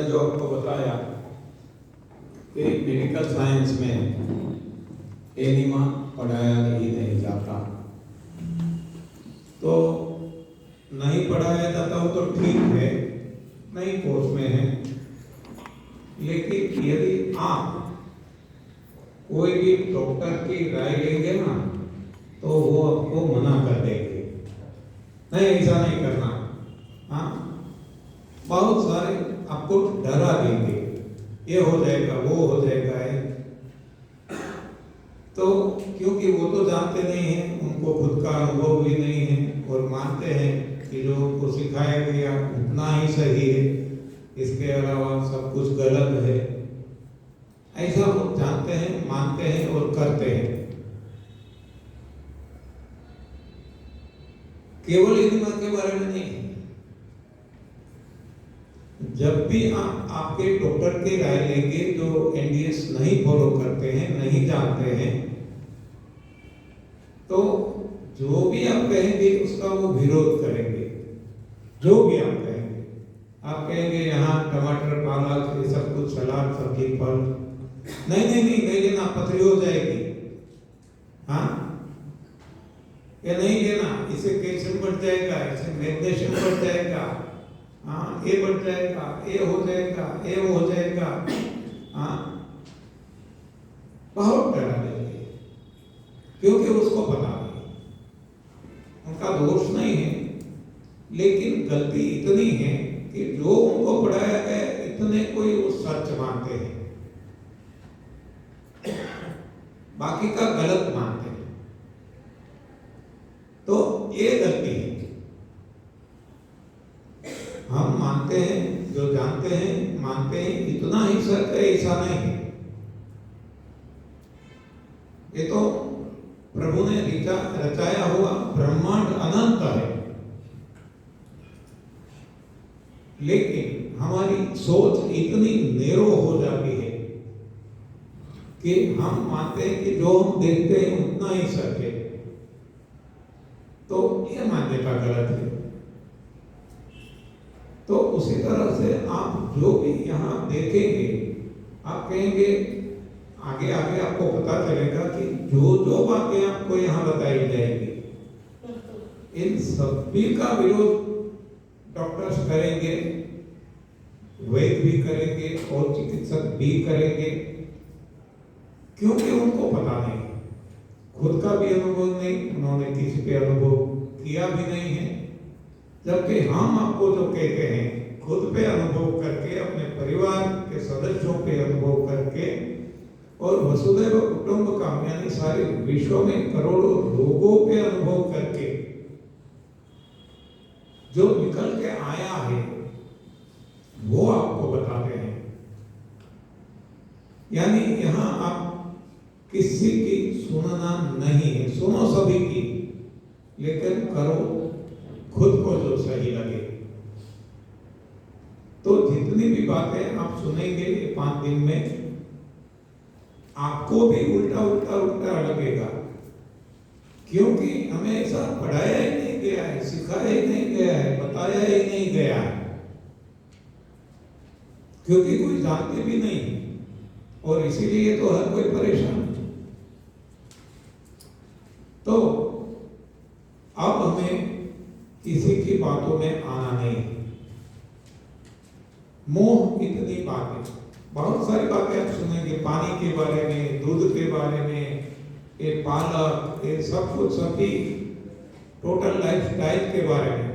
जो आपको बताया कि मेडिकल साइंस में एनीमा पढ़ाया ही नहीं जाता, तो नहीं पढ़ाया जाता हो तो ठीक है, नहीं कोर्स में है। लेकिन यदि आप कोई भी डॉक्टर की राय लेंगे ना, तो वो आपको मना कर देंगे, नहीं ऐसा नहीं करना। हाँ, बहुत सारे आपको डरा देंगे, ये हो जाएगा वो हो जाएगा है। तो क्योंकि वो तो जानते नहीं हैं, उनको खुद का अनुभव भी नहीं है और मानते हैं कि जो उनको सिखाया गया उतना ही सही है, इसके अलावा सब कुछ गलत है, ऐसा वो जानते हैं, मानते हैं और करते हैं। केवल एनीमा के बारे में नहीं, जब भी आप आपके डॉक्टर की राय लेंगे जो एनडीएस नहीं फॉलो करते हैं, नहीं जानते हैं, तो जो भी आप कहेंगे उसका वो विरोध करेंगे। जो भी आप कहेंगे यहाँ टमाटर, पालक, ये सब कुछ, सलाद, सब्जी, फल, नहीं लेना, पथरी हो जाएगी। हाँ, ये नहीं लेना, इसे कैल्शियम बढ़ जाएगा, इसे मैग्नीशियम बढ़ जाएगा, हाँ ये बढ़ जाएगा, ये हो जाएगा, ये हो जाएगा। हाँ, बहुत डरा देंगे, क्योंकि उसको पता नहीं, उनका दोष नहीं है, लेकिन गलती इतनी है कि जो उनको पढ़ाया गया इतने कोई वो सच मानते हैं, बाकी का गलत मानते हैं। तो ये गलती है। हम मानते हैं, जो जानते हैं मानते हैं, इतना ही सच है ऐसा नहीं है। ये तो प्रभु ने रचाया हुआ ब्रह्मांड अनंत है, लेकिन हमारी सोच इतनी नेरो हो जाती है कि हम मानते हैं कि जो हम देखते हैं उतना ही सच है। तो यह मान्यता गलत है। तो उसी तरह से आप जो भी यहाँ देखेंगे, आप कहेंगे, आगे आगे आपको पता चलेगा कि जो जो बातें आपको यहाँ बताई जाएंगी, इन सभी का विरोध डॉक्टर्स करेंगे, वैद्य भी करेंगे और चिकित्सक भी करेंगे, क्योंकि उनको पता नहीं, खुद का भी अनुभव नहीं, उन्होंने किसी पे अनुभव किया भी नहीं है। जबकि हम आपको जो कहते हैं, खुद पे अनुभव करके, अपने परिवार के सदस्यों पे अनुभव करके और वसुधैव कुटुंबकम यानी सारे विश्व में करोड़ों लोगों पे अनुभव करके जो निकल के आया है, वो आपको बताते हैं। यानी यहाँ आप किसी की सुनना नहीं है, सुनो सभी की, लेकिन करो खुद को जो सही लगे। तो जितनी भी बातें आप सुनेंगे 5 दिन में, आपको भी उल्टा लगेगा, क्योंकि हमें ऐसा पढ़ाया ही नहीं गया है, सिखाया ही नहीं गया है, बताया ही नहीं गया है, क्योंकि कोई जानते भी नहीं, और इसीलिए तो हर कोई परेशान। तो अब हमें किसी की बातों में आना नहीं। मोह इतनी बातें, बहुत सारी बातें आप सुनेंगे, पानी के बारे में, दूध के बारे में, ये पालक, ये सब कुछ, सभी टोटल लाइफस्टाइल के बारे में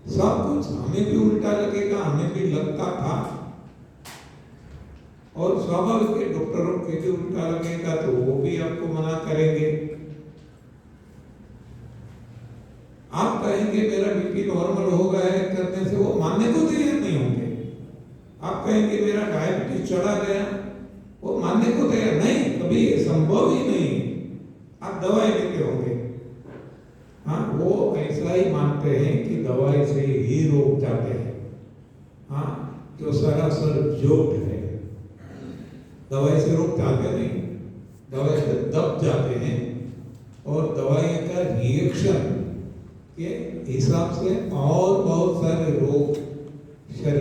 सब कुछ हमें भी उल्टा लगेगा, हमें भी लगता था, और स्वाभाविक है डॉक्टरों के भी उल्टा लगेगा, तो वो भी आपको मना करेंगे। आप कहेंगे मेरा बीपी नॉर्मल हो गया है करने से, वो मानने को तैयार नहीं होंगे। आप कहेंगे मेरा डायबिटीज चढ़ा गया, वो मानने को तैयार नहीं, कभी संभव ही नहीं, आप दवाई लेते होंगे। हाँ, वो ऐसा ही मानते हैं कि दवाई से ही रोग जाते हैं। हाँ, जो सरासर झूठ है, दवाई से रोग जाते नहीं, दवाई से दब जाते हैं, और दवाई का रिएक्शन के हिसाब से और बहुत सारे रोग शरीर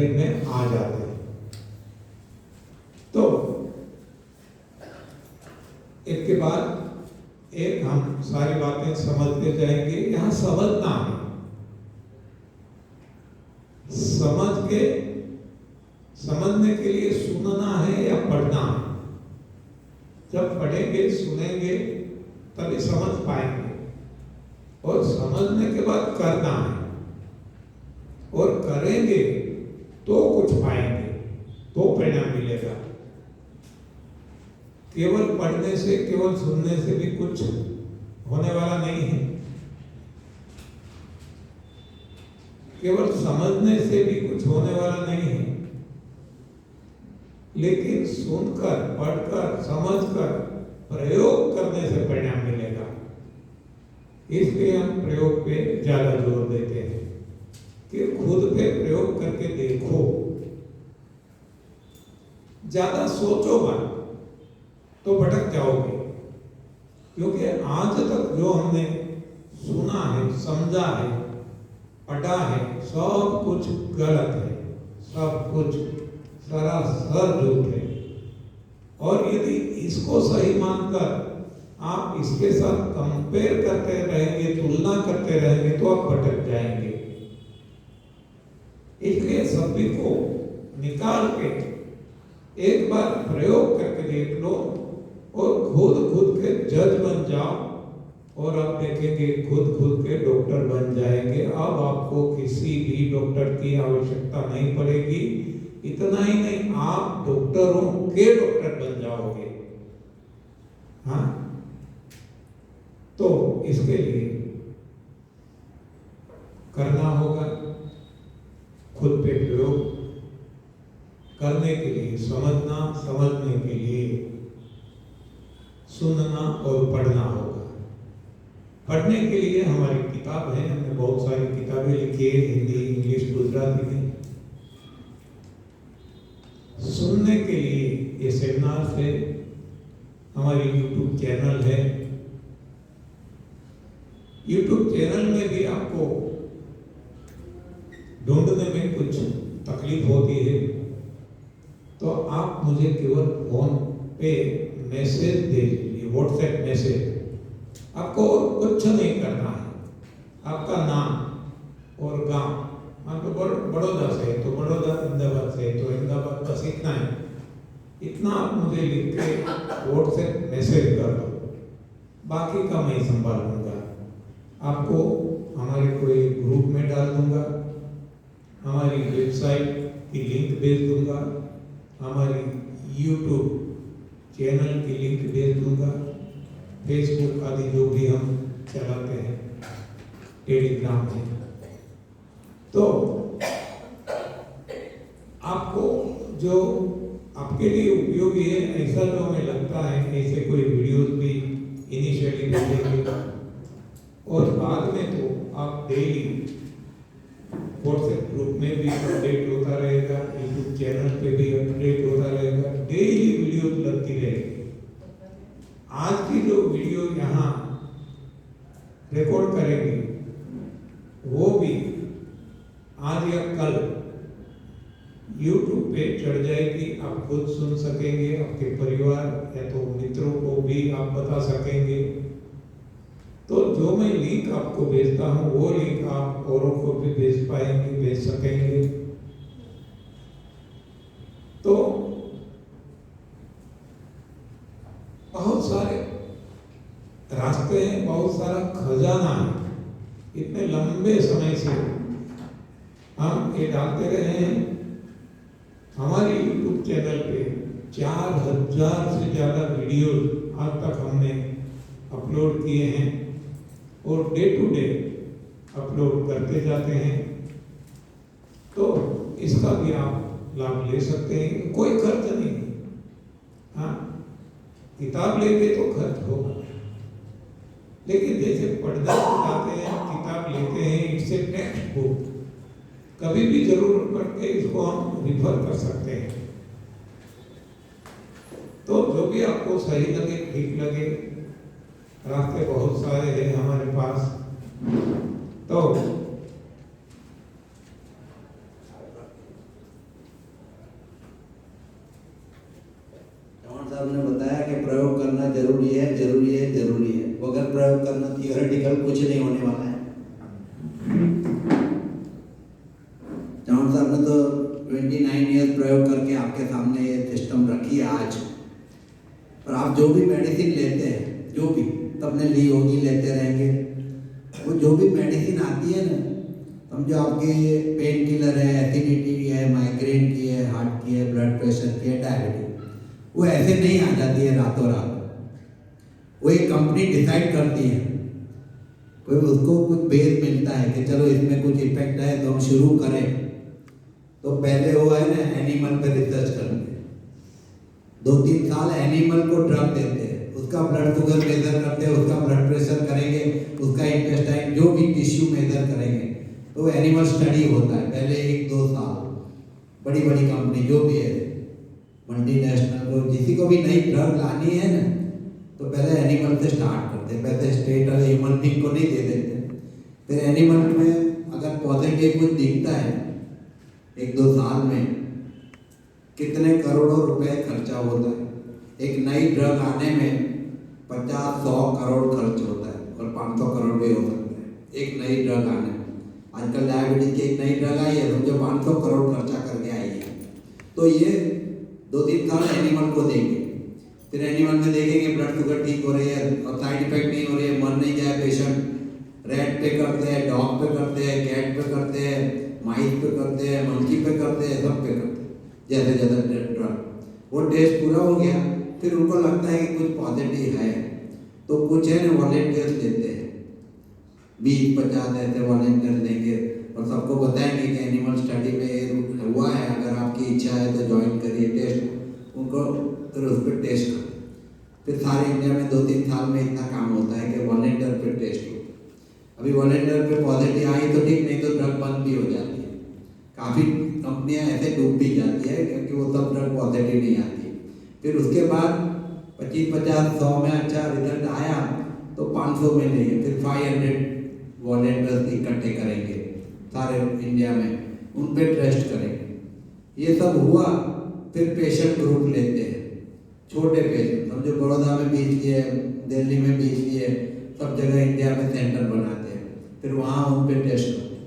बातें समझते जाएंगे। यहाँ समझना है, समझने के लिए सुनना है या पढ़ना है। जब पढ़ेंगे सुनेंगे तभी समझ पाएंगे, और समझने के बाद करना है, और करेंगे तो कुछ पाएंगे, तो परिणाम मिलेगा। केवल पढ़ने से, केवल सुनने से भी कुछ होने वाला नहीं है, केवल समझने से भी कुछ होने वाला नहीं है। लेकिन सुनकर, पढ़कर, समझकर, प्रयोग करने से परिणाम मिलेगा। इसलिए हम प्रयोग पे ज्यादा जोर देते हैं कि खुद पे प्रयोग करके देखो, ज्यादा सोचो मत तो भटक जाओगे। क्योंकि आज तक जो हमने सुना है, समझा है, पढ़ा है, सब कुछ गलत है, सब कुछ सरासर झूठ है। और यदि इसको सही मानकर आप इसके साथ कंपेयर करते रहेंगे, तुलना करते रहेंगे, तो आप भटक जाएंगे। इसलिए सभी को निकाल के एक बार प्रयोग करके देख लो, और खुद के जज बन जाओ, और आप देखेंगे खुद के डॉक्टर बन जाएंगे। अब आपको किसी भी डॉक्टर की आवश्यकता नहीं पड़ेगी। इतना ही नहीं, आप डॉक्टरों के डॉक्टर बन जाओगे। हाँ, तो इसके लिए करना होगा खुद पे प्रयोग। करने के लिए समझना, समझने के लिए सुनना और पढ़ना होगा। पढ़ने के लिए हमारी किताब है, हमने बहुत सारी किताबें लिखी है, हिंदी, इंग्लिश, गुजराती में। सुनने के लिए ये सेमिनार है, हमारी यूट्यूब चैनल है। यूट्यूब चैनल में भी आपको ढूंढने में कुछ तकलीफ होती है, तो आप मुझे केवल फोन पे मैसेज दे दीजिए, व्हाट्सएप मैसेज। आपको कुछ नहीं करना है, आपका नाम और गांव, आपको बड़ौदा से है तो बड़ौदा, अहमदाबाद से है तो अहमदाबाद, बस इतना है। इतना आप मुझे लिख के व्हाट्सएप मैसेज कर दो, बाकी का मैं संभालूंगा। आपको हमारे कोई ग्रुप में डाल दूंगा, हमारी वेबसाइट की लिंक भेज दूंगा, हमारी यूट्यूब चैनल की लिंक भेज दूंगा, फेसबुक आदि जो भी हम चलाते हैं, टेलीग्राम है। तो आपको जो आपके लिए उपयोगी है, ऐसा जो हमें लगता है, ऐसे कोई वीडियोस भी इनिशियली देखेंगे, और बाद में तो आप डेली व्हाट्सएप ग्रुप में भी अपडेट होता रहेगा, यूट्यूब चैनल पे भी अपडेट होता रहेगा, डेली वीडियो लगती रहेगी। आज की जो वीडियो यहाँ रिकॉर्ड करेंगे वो भी आज या कल YouTube पे चढ़ जाएगी, आप खुद सुन सकेंगे, आपके परिवार या तो मित्रों को भी आप बता सकेंगे। तो जो मैं लिंक आपको भेजता हूँ वो लिंक आप औरों को भी भेज पाएंगे, भेज सकेंगे। तो बहुत सारे रास्ते हैं, बहुत सारा खजाना है। इतने लंबे समय से हम ये डालते रहे हैं। हमारे YouTube चैनल पे 4000 से ज़्यादा वीडियो आज तक हमने अपलोड किए हैं, और डे टू डे अपलोड करते जाते हैं। तो इसका भी आप लाभ ले सकते हैं, कोई खर्च नहीं। हाँ, किताब लेंगे तो खर्च होगा, लेकिन जैसे पढ़ने जाते हैं, किताब लेते हैं, इट्स ए टेक्स्ट बुक, कभी भी जरूरत पड़ के इसको हम रिफर कर सकते हैं। तो जो भी आपको सही लगे, ठीक लगे, रास्ते बहुत सारे हैं हमारे पास। तो साहब ने बताया कि प्रयोग करना जरूरी है, जरूरी है, जरूरी है। बगैर प्रयोग करना, थियोरेटिकल कुछ नहीं होने वाला है। चौहान साहब ने तो 29 ईयर प्रयोग करके आपके सामने ये सिस्टम रखी है आज। और आप जो भी मेडिसिन लेते हैं, जो भी सबने ली होगी, लेते रहेंगे, वो जो भी मेडिसिन आती है ना, समझो आपके पेन किलर है, एसिडिटी की है, माइग्रेन की है, हार्ट की है, ब्लड प्रेशर की है, डायबिटीज, वो ऐसे नहीं आ जाती है रातों रात। वो एक कंपनी डिसाइड करती है, कोई उसको कुछ बेस मिलता है कि चलो इसमें कुछ इफेक्ट है तो हम शुरू करें। तो पहले वो है ना एनिमल पे रिसर्च करते हैं, 2-3 साल एनिमल को ड्रग देते हैं, उसका ब्लड शुगर मेजर करते हैं, उसका ब्लड प्रेशर करेंगे, उसका इंटेस्टाइन जो भी टिश्यू मेजर करेंगे। तो एनिमल स्टडी होता है पहले 1-2 साल। बड़ी बड़ी कंपनी जो भी है, मल्टीनेशनल, को किसी को भी नई ड्रग लानी है ना, तो पहले एनिमल से स्टार्ट करते हैं, पहले स्टेट और ह्यूमन बीइंग को नहीं दे देते। फिर एनिमल में अगर पॉजिटिव कुछ दिखता है 1-2 साल में, कितने करोड़ों रुपए खर्चा होता है। एक नई ड्रग आने में 50-100 करोड़ खर्च होता है, और 500 करोड़ भी हो सकता है एक नई ड्रग आने में। आजकल डायबिटीज की एक नई ड्रग आई है, समझो 500 करोड़ खर्चा करके आई है। तो ये 2-3 साल एनिमल को देंगे, फिर एनिमल में देखेंगे ब्लड शुगर ठीक हो रही है और साइड इफेक्ट नहीं हो रही है, मर नहीं जाए पेशेंट। रैट पे करते हैं, डॉग पे करते हैं, कैट पे करते हैं, माइस पे करते हैं, मंकी पे करते हैं, सब पे करते हैं, जैसे जैसे ड्रग। वो टेस्ट पूरा हो गया, फिर उनको लगता है कि कुछ पॉजिटिव है, तो कुछ है ना वॉलेंटियर्स लेते हैं, 20-50 ऐसे वॉलेंटियर देंगे और सबको बताएंगे कि एनिमल स्टडी में हुआ है, अगर आपकी इच्छा है तो ज्वाइन करिए टेस्ट। उनको फिर उस पर टेस्ट करो। फिर सारे इंडिया में 2-3 साल में इतना काम होता है कि वॉलेंटियर पे टेस्ट हो। अभी वॉलेंटियर पे पॉजिटिव आई तो ठीक, नहीं तो ड्रग बंद भी हो जाती है। काफ़ी कंपनियां ऐसे डूब भी जाती है क्योंकि वो सब ड्रग पॉजिटिव नहीं आती। फिर उसके बाद 25-50-100 में अच्छा रिजल्ट आया तो 500 में लेंगे, फिर 500 वॉलेंटियर्स इकट्ठे करेंगे सारे इंडिया में, उन पे टेस्ट करेंगे। ये सब हुआ, फिर पेशेंट ग्रुप लेते हैं, छोटे पेशेंट, समझो बड़ौदा में 20 लिए, दिल्ली में 20 लिए, सब जगह इंडिया में सेंटर बनाते हैं, फिर वहाँ उन पे टेस्ट करते हैं।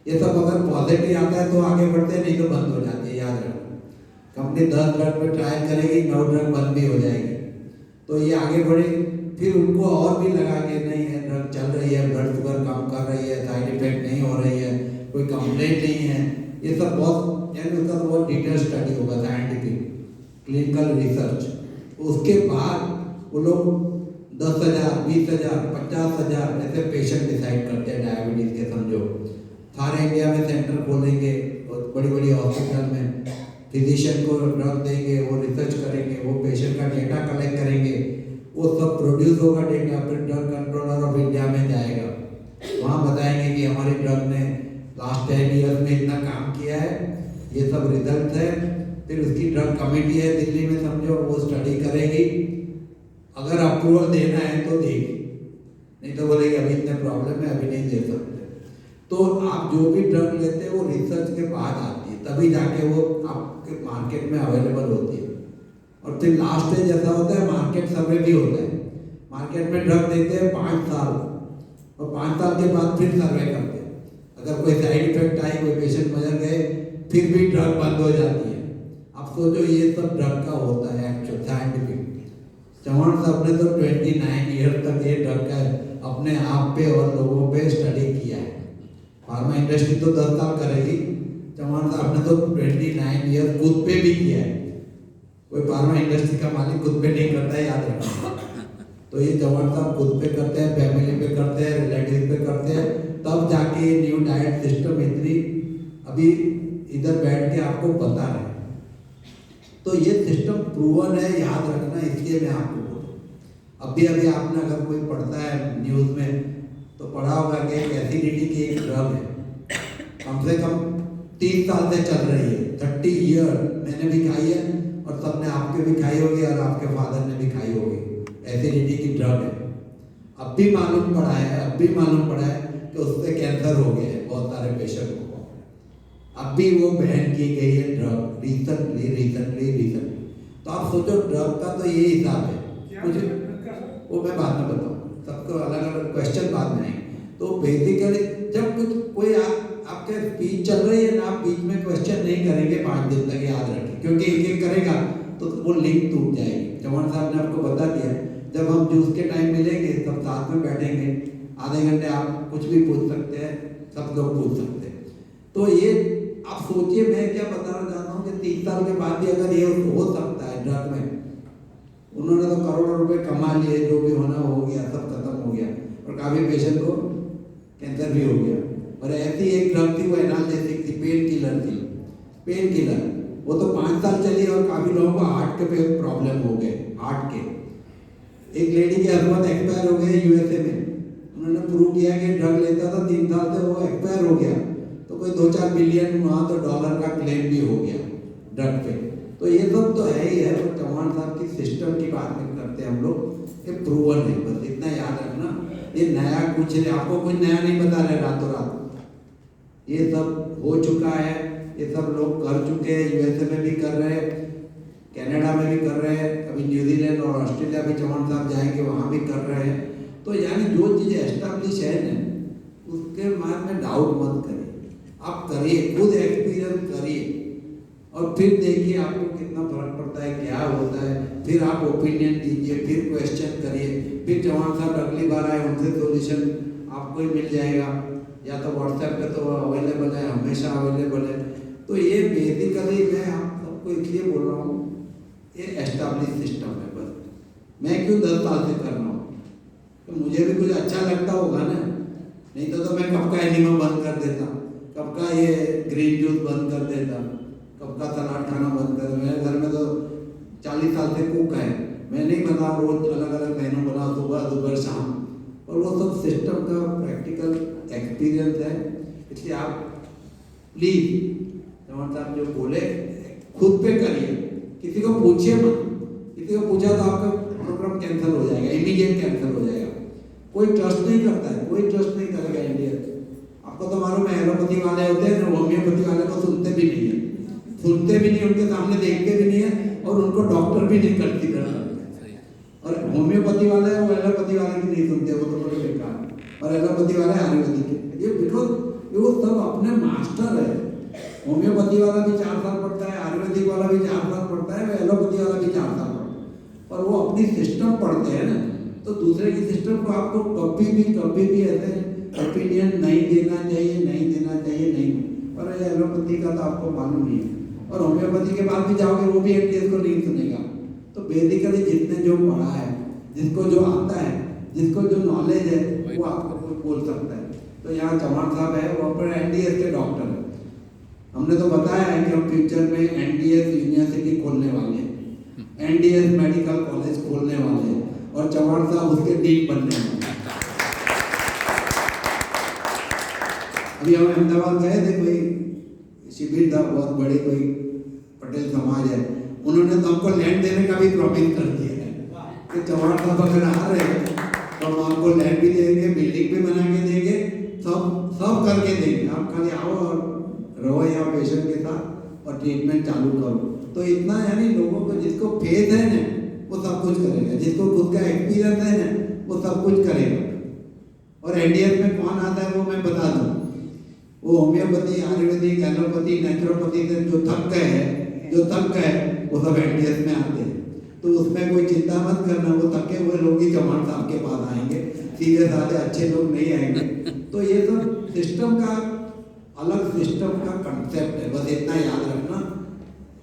ये सब अगर पॉजिटिव आता है तो आगे बढ़ते हैं, नहीं तो बंद हो जाती है। याद रखो, कंपनी 10 ड्रग पे ट्रायल करेगी, 9 ड्रग बंद भी हो जाएगी, तो ये आगे बढ़े। फिर उनको और भी लगा के नहीं है ड्रग चल रही है, ब्लड शुगर कम कर रही है, साइड इफेक्ट नहीं हो रही है, कोई कंप्लेंट नहीं है, ये सब बहुत यानी उसका तो बहुत डिटेल स्टडी होगा, साइंटिफिक क्लिनिकल रिसर्च। उसके बाद वो लोग 10,000, 20,000, 50,000 ऐसे पेशेंट डिसाइड करते हैं डायबिटीज के। समझो सारे इंडिया में सेंटर खोलेंगे और बड़ी बड़ी हॉस्पिटल में फिजिशियन को ड्रग देंगे, वो रिसर्च करेंगे, वो पेशेंट का डेटा कलेक्ट करेंगे, वो सब प्रोड्यूस होगा डेटा, फिर ड्रग कंट्रोलर ऑफ इंडिया में जाएगा, वहाँ बताएंगे कि हमारी ड्रग ने लास्ट 10 ईयर में इतना काम किया है, ये सब रिजल्ट है। फिर उसकी ड्रग कमेटी है दिल्ली में, समझो वो स्टडी करेगी, अगर अप्रूवल देना है तो देगी, नहीं तो बोलेगी अभी इतने प्रॉब्लम है, अभी नहीं दे सकते। तो आप जो भी ड्रग लेते हैं वो रिसर्च के बाद आती है, तभी जाके वो आपके मार्केट में अवेलेबल होती है। और फिर लास्ट स्टेज ऐसा होता है, मार्केट सर्वे भी होता है। मार्केट में ड्रग देते हैं 5 साल, और 5 साल के बाद फिर सर्वे करते हैं, अगर कोई साइड इफेक्ट आई, कोई पेशेंट मर गए, फिर भी ड्रग बंद हो जाती है। अब सोचो ये सब ड्रग का होता है एक्चुअल साइंटिफिक। चौहान साहब ने तो 29 ईयर तक ये ड्रग का अपने आप पे और लोगों पे स्टडी किया है। फार्मा इंडस्ट्री तो 10 साल करेगी, चौहान साहब ने तो 29 ईयर खुद पे भी किया है। कोई फार्मा इंडस्ट्री का मालिक खुद पे नहीं करता है, याद रखना। तो ये चौहान साहब खुद पे करते हैं, फैमिली पे करते हैं, रिलेटिव पे करते हैं, तब जाके ये न्यू डाइट सिस्टम इतनी अभी इधर बैठ के आपको बता रहे हैं। तो ये सिस्टम प्रूवन है, याद रखना, इसलिए मैं आपको बोल रहा हूँ। अभी आपने अगर कोई पढ़ता है न्यूज़ में तो पढ़ा होगा कि एसिडिटी की एक ड्रग है, कम से कम 30 साल से चल रही है, 30 ईयर मैंने भी खाई है और सबने आपके भी खाई होगी और आपके फादर ने भी खाई होगी। एसिडिटी की ड्रग है, अब भी मालूम पड़ा है कि उससे कैंसर हो गया है बहुत सारे पेशेंट को। अब भी वो बैन की गई है ड्रग रिसेंटली। तो आप सोचो ड्रग का तो ये हिसाब है, मुझे वो मैं बाद में बताऊँ। सबको अलग अलग क्वेश्चन बाद में आएंगे। तो बेसिकली जब कुछ कोई आपके स्पीच चल रही है ना, आप बीच में क्वेश्चन नहीं करेंगे 5 दिन तक, याद रखें, क्योंकि एक एक करेगा तो वो लिंक टूट जाएगी। चौहान साहब ने आपको बता दिया, जब हम जूस के टाइम मिलेंगे तब साथ में बैठेंगे, आधे घंटे आप कुछ भी पूछ सकते हैं, सब लोग पूछ सकते हैं। तो ये आप सोचिए, मैं क्या बताना चाहता हूँ कि 3 साल के बाद भी अगर ये हो सकता है ड्रग में, उन्होंने तो करोड़ों रुपए कमा लिए, जो भी होना हो गया, सब खत्म हो गया, और काफी पेशेंट को कैंसर भी हो गया। और ऐसी एक ड्रग थी, वो एनाल्जेसिक थी, पेन किलर थी, पेन किलर, वो तो 5 साल चली और काफी लोगों को हार्ट के पे प्रॉब्लम हो गए, हार्ट के। एक लेडी के हस्बैंड एक्सपायर हो गए यूएसए में, उन्होंने प्रूव किया कि ड्रग लेता था 3 साल से, वो एक्सपायर हो गया, तो कोई 2-4 बिलियन वहाँ तो डॉलर का क्लेम भी हो गया ड्रग पे। तो ये सब तो है ही है, और चौहान साहब की सिस्टम की बात नहीं करते हम लोग, ये प्रूवन है, बस इतना याद रखना। ये नया कुछ नहीं, आपको कुछ नया नहीं बता रहे रातों रात, ये सब हो चुका है, ये सब लोग कर चुके हैं, यूएसए में भी कर रहे हैं, कनाडा में भी कर रहे हैं, अभी न्यूजीलैंड और ऑस्ट्रेलिया भी चौहान साहब जाएंगे, वहाँ भी कर रहे हैं। तो यानी जो चीज़ एस्टेब्लिश है ना, उसके बाद में डाउट मत करिए, आप करिए, खुद एक्सपीरियंस करिए, और फिर देखिए आपको कितना फर्क पड़ता है, क्या होता है, फिर आप ओपिनियन दीजिए, फिर क्वेश्चन करिए, फिर चौहान साहब अगली बार आए, उनसे सॉल्यूशन आपको ही मिल जाएगा, या तो व्हाट्सएप पे तो अवेलेबल है, हमेशा अवेलेबल है। तो ये बेसिकली मैं आप सबको इसलिए बोल रहा हूँ, ये एस्टैब्लिश सिस्टम है। बस मैं क्यों 10 साल से कर रहा हूँ, तो मुझे भी कुछ अच्छा लगता होगा ना, नहीं तो मैं कब का एनिमा बंद कर देता, कब का ये ग्रीन जूस बंद कर देता, कब का सलाद खाना बंद कर। मेरे घर में तो 40 साल से कुक है, मैं नहीं बना, रोज अलग अलग मेनू बना, सुबह दोपहर शाम, और वो सब सिस्टम का प्रैक्टिकल एक्सपीरियंस है। इसलिए आप प्लीज चौहान साहब जो बोले खुद पे करिए, किसी को पूछिए मत, किसी को पूछा तो आपका प्रोग्राम कैंसिल हो जाएगा, इमीडिएट कैंसिल हो जाएगा। कोई ट्रस्ट नहीं करता है, कोई ट्रस्ट नहीं करेगा इंडिया। आपको तो मालूम है, एलोपैथी वाले होते हैं ना, होम्योपैथी वाले को सुनते भी नहीं है, सुनते भी नहीं, उनके सामने देखते भी नहीं है, और उनको डॉक्टर भी नहीं करती करना। और होम्योपैथी वाले वो एलोपैथी वाले की नहीं सुनते, वो तो बड़े बेकार, और एलोपैथी वाले आयुर्वेदिक के। ये बिकॉज वो सब अपने मास्टर है। होम्योपैथी वाला भी 4 साल पढ़ता है, आयुर्वेदिक वाला भी 4 साल पढ़ता है, एलोपैथी वाला भी 4 साल पढ़ता है, और वो अपनी सिस्टम पढ़ते हैं ना। तो दूसरे की सिस्टम को आपको कभी भी ऐसे ओपिनियन नहीं देना चाहिए, नहीं देना चाहिए, नहीं। और एलोपैथी का तो आपको मालूम नहीं है, और होम्योपैथी के बाद भी जाओगे वो भी एमडीएस को नहीं सुनेगा। तो बेसिकली जितने जो पढ़ा है, जिसको जो आता है, जिसको जो नॉलेज है, वो आपको बोल सकता है। तो यहाँ चौहान साहब है, वो अपने एनडीएस के डॉक्टर है। हमने तो बताया है कि हम फ्यूचर में एनडीएस यूनिवर्सिटी खोलने वाले हैं, एनडीएस मेडिकल कॉलेज खोलने वाले हैं, और चौहान साहब उसके डीन बनने वाले हैं। अभी हम अहमदाबाद गए थे, कोई शिविर था, बहुत बड़ी कोई पटेल समाज है, उन्होंने तो हमको लैंड देने का भी प्रॉमिस कर दिया है कि चौहान साहब अगर आ रहे हैं तो हम आपको लैंड भी देंगे, बिल्डिंग भी बना के देंगे, सब करके देंगे, आप खाली आओ और रहो यहाँ पेशेंट के साथ और ट्रीटमेंट चालू करो। तो इतना यानी लोगों को जिसको फेथ है ना, वो सब कुछ करेगा, जिसको खुद का एक्सपीरियंस है ना, वो सब कुछ करेगा। और एनडीएस में कौन आता है वो मैं बता दूं, वो होम्योपैथी, आयुर्वेदिक, एलोपैथी, नेचुरोपैथी से जो थक गए वो सब एनडीएस में आते हैं। तो उसमें कोई चिंता मत करना, वो थके हुए लोग ही चौहान साहब के पास आएंगे, सीधे साधे अच्छे लोग नहीं आएंगे। तो ये सब सिस्टम का अलग सिस्टम का कंसेप्ट है, बस इतना याद रखना।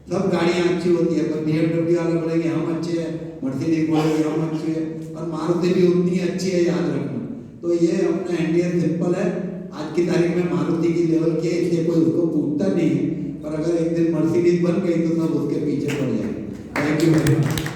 सब गाड़ियाँ अच्छी होती है, पर BMW वाले बोलेंगे हम अच्छे हैं, मर्सिडीज बोलेंगे हम अच्छे हैं, और मारुति भी उतनी अच्छी है, याद रखना। तो ये अपना एनडीएस सिंपल है, आज की तारीख में मारुति की लेवल की है, इसलिए कोई उसको पूछता नहीं है, पर अगर एक दिन मर्सिडीज बन गई तो सब उसके पीछे पड़ जाएंगे। Thank you very much.